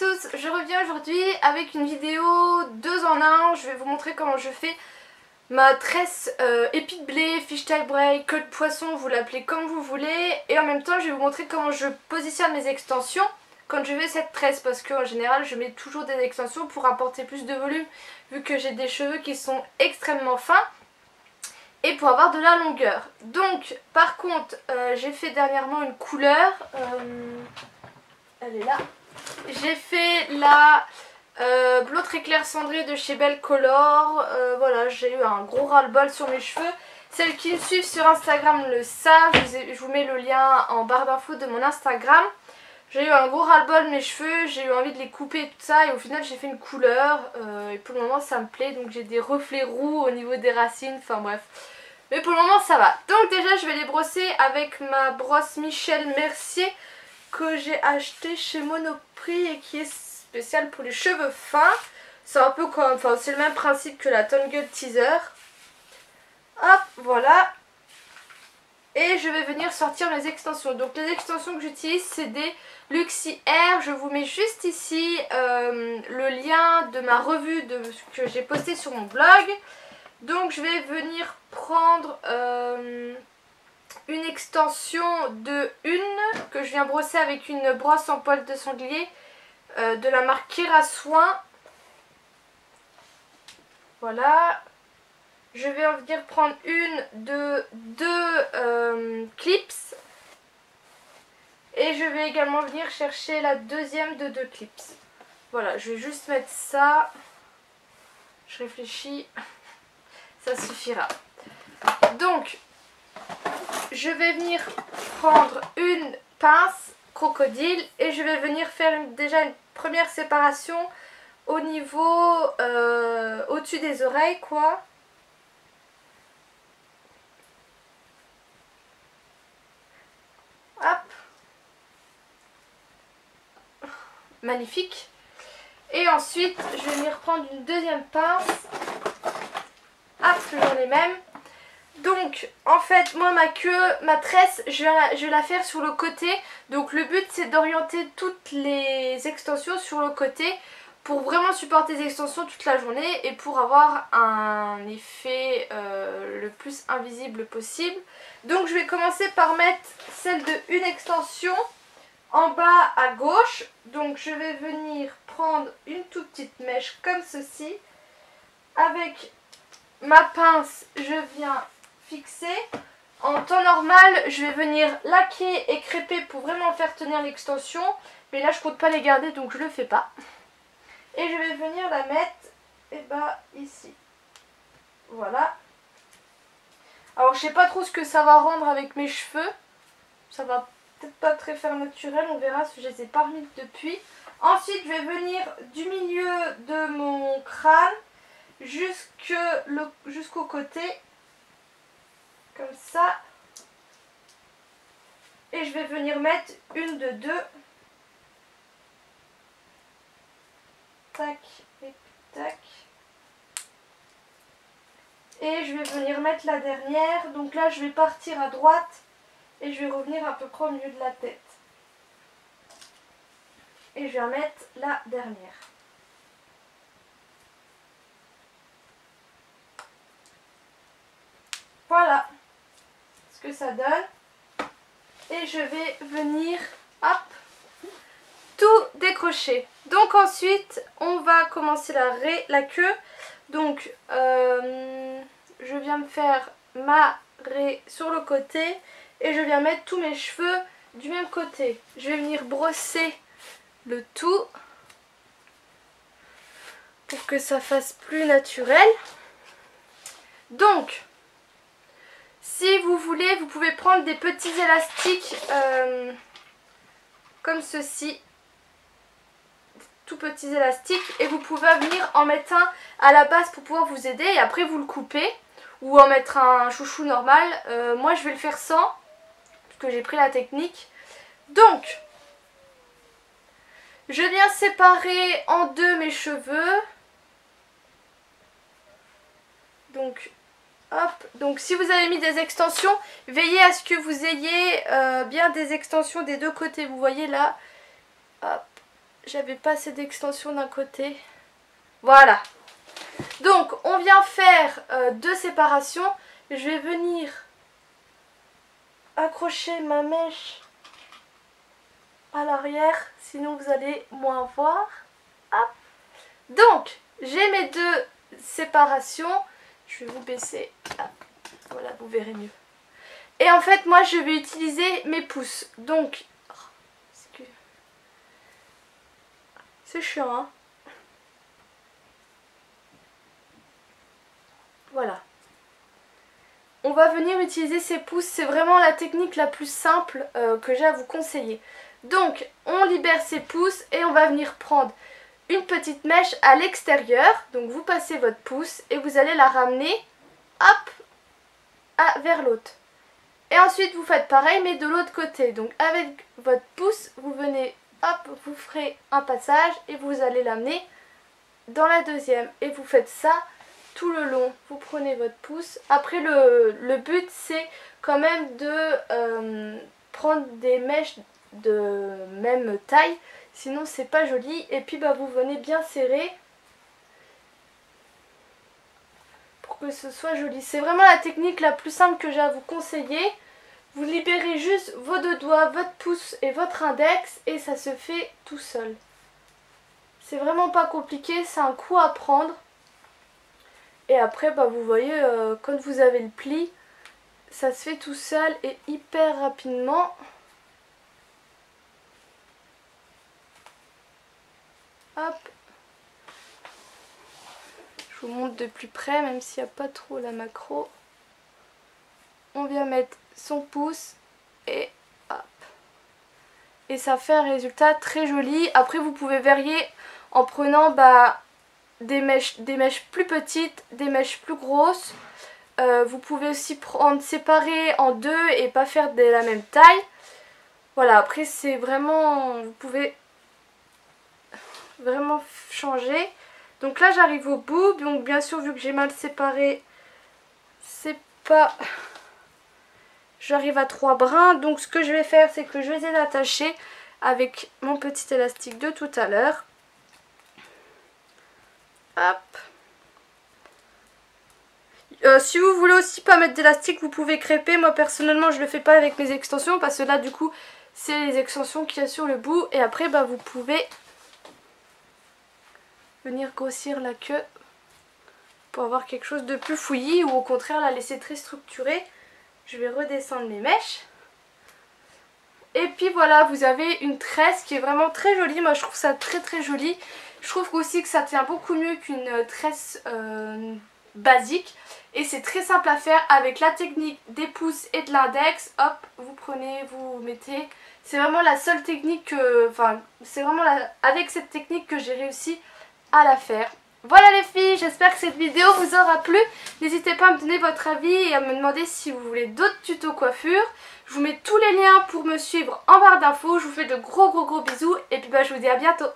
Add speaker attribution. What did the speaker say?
Speaker 1: tous, je reviens aujourd'hui avec une vidéo 2 en 1. Je vais vous montrer comment je fais ma tresse épi de blé, fishtail braid, queue de poisson, vous l'appelez comme vous voulez. Et en même temps je vais vous montrer comment je positionne mes extensions quand je fais cette tresse, parce qu'en général je mets toujours des extensions pour apporter plus de volume vu que j'ai des cheveux qui sont extrêmement fins et pour avoir de la longueur. Donc par contre j'ai fait dernièrement une couleur, elle est là. J'ai fait la bleu très clair cendré de chez Belle Color. Voilà, j'ai eu un gros ras-le-bol sur mes cheveux. Celles qui me suivent sur Instagram le savent, je vous mets le lien en barre d'infos de mon Instagram. J'ai eu un gros ras-le-bol de mes cheveux, j'ai eu envie de les couper et tout ça, et au final j'ai fait une couleur et pour le moment ça me plaît. Donc j'ai des reflets roux au niveau des racines, enfin bref. Mais pour le moment ça va. Donc déjà je vais les brosser avec ma brosse Michel Mercier que j'ai acheté chez Monoprix et qui est spéciale pour les cheveux fins. C'est un peu comme, enfin c'est le même principe que la Tangle Teaser. Hop, voilà. Et je vais venir sortir mes extensions. Donc les extensions que j'utilise c'est des Luxy Air. Je vous mets juste ici le lien de ma revue que j'ai posté sur mon blog. Donc je vais venir prendre une extension de une que je viens brosser avec une brosse en poil de sanglier de la marque Kera Soin. Voilà. Je vais en venir prendre une de deux clips. Et je vais également venir chercher la deuxième de deux clips. Voilà, je vais juste mettre ça. Je réfléchis. Ça suffira. Donc, je vais venir prendre une pince crocodile et je vais venir faire déjà une première séparation au niveau au-dessus des oreilles, quoi. Hop. Magnifique. Et ensuite, je vais venir prendre une deuxième pince. Hop, toujours les mêmes. Donc en fait moi ma queue, ma tresse je vais la faire sur le côté. Donc le but c'est d'orienter toutes les extensions sur le côté pour vraiment supporter les extensions toute la journée et pour avoir un effet le plus invisible possible. Donc je vais commencer par mettre celle de une extension en bas à gauche. Donc je vais venir prendre une toute petite mèche comme ceci. Avec ma pince je viens fixer. En temps normal je vais venir laquer et crêper pour vraiment faire tenir l'extension, mais là je compte pas les garder donc je le fais pas. Et je vais venir la mettre ici. Voilà. Alors je sais pas trop ce que ça va rendre avec mes cheveux, ça va peut-être pas très faire naturel, on verra si je les ai pas remis depuis. Ensuite je vais venir du milieu de mon crâne jusqu'au côté, comme ça, et je vais venir mettre une de deux, tac et tac, et je vais venir mettre la dernière. Donc là je vais partir à droite et je vais revenir à peu près au milieu de la tête et je vais mettre la dernière. Voilà ce que ça donne. Et je vais venir, hop, tout décrocher. Donc ensuite, on va commencer la queue. Donc, je viens me faire ma raie sur le côté. Et je viens mettre tous mes cheveux du même côté. Je vais venir brosser le tout pour que ça fasse plus naturel. Donc, si vous voulez, vous pouvez prendre des petits élastiques comme ceci, tout petits élastiques, et vous pouvez venir en mettre un à la base pour pouvoir vous aider et après vous le coupez, ou en mettre un chouchou normal. Moi je vais le faire sans, parce que j'ai pris la technique. Donc, je viens séparer en deux mes cheveux. Donc si vous avez mis des extensions, veillez à ce que vous ayez bien des extensions des deux côtés. Vous voyez là, hop, j'avais pas assez d'extension d'un côté. Voilà. Donc on vient faire 2 séparations. Je vais venir accrocher ma mèche à l'arrière, sinon vous allez moins voir. Hop. Donc j'ai mes 2 séparations. Je vais vous baisser. Hop. Voilà, vous verrez mieux. Et en fait moi je vais utiliser mes pouces. Donc c'est chiant, hein. Voilà. On va venir utiliser ces pouces. C'est vraiment la technique la plus simple que j'ai à vous conseiller. Donc on libère ses pouces et on va venir prendre une petite mèche à l'extérieur. Donc vous passez votre pouce et vous allez la ramener hop vers l'autre. Et ensuite vous faites pareil mais de l'autre côté. Donc avec votre pouce vous venez hop, vous ferez un passage et vous allez l'amener dans la deuxième. Et vous faites ça tout le long. Vous prenez votre pouce. Après le but c'est quand même de prendre des mèches de même taille. Sinon c'est pas joli. Et puis bah, vous venez bien serrer pour que ce soit joli. C'est vraiment la technique la plus simple que j'ai à vous conseiller. Vous libérez juste vos 2 doigts, votre pouce et votre index et ça se fait tout seul. C'est vraiment pas compliqué, c'est un coup à prendre. Et après, bah, vous voyez, quand vous avez le pli, ça se fait tout seul et hyper rapidement. Hop. Je vous montre de plus près, même s'il n'y a pas trop la macro. On vient mettre son pouce et hop. Et ça fait un résultat très joli. Après vous pouvez varier en prenant des mèches plus petites, des mèches plus grosses. Vous pouvez aussi prendre séparer en 2 et pas faire de la même taille. Voilà, après c'est vraiment, vous pouvez vraiment changer. Donc là j'arrive au bout, donc bien sûr vu que j'ai mal séparé, c'est pas... J'arrive à 3 brins, donc ce que je vais faire c'est que je vais les attacher avec mon petit élastique de tout à l'heure. Hop. Si vous voulez aussi pas mettre d'élastique, vous pouvez crêper. Moi personnellement je le fais pas avec mes extensions parce que là du coup c'est les extensions qu'il y a sur le bout. Et après bah, vous pouvez venir grossir la queue pour avoir quelque chose de plus fouillis ou au contraire la laisser très structurée. Je vais redescendre mes mèches. Et puis voilà, vous avez une tresse qui est vraiment très jolie. Moi je trouve ça très très joli. Je trouve aussi que ça tient beaucoup mieux qu'une tresse basique. Et c'est très simple à faire avec la technique des pouces et de l'index. Hop, vous prenez, vous mettez. C'est vraiment la seule technique que... Enfin, c'est vraiment avec cette technique que j'ai réussi à la faire. Voilà les filles, j'espère que cette vidéo vous aura plu. N'hésitez pas à me donner votre avis et à me demander si vous voulez d'autres tutos coiffure. Je vous mets tous les liens pour me suivre en barre d'infos. Je vous fais de gros bisous et puis bah, je vous dis à bientôt.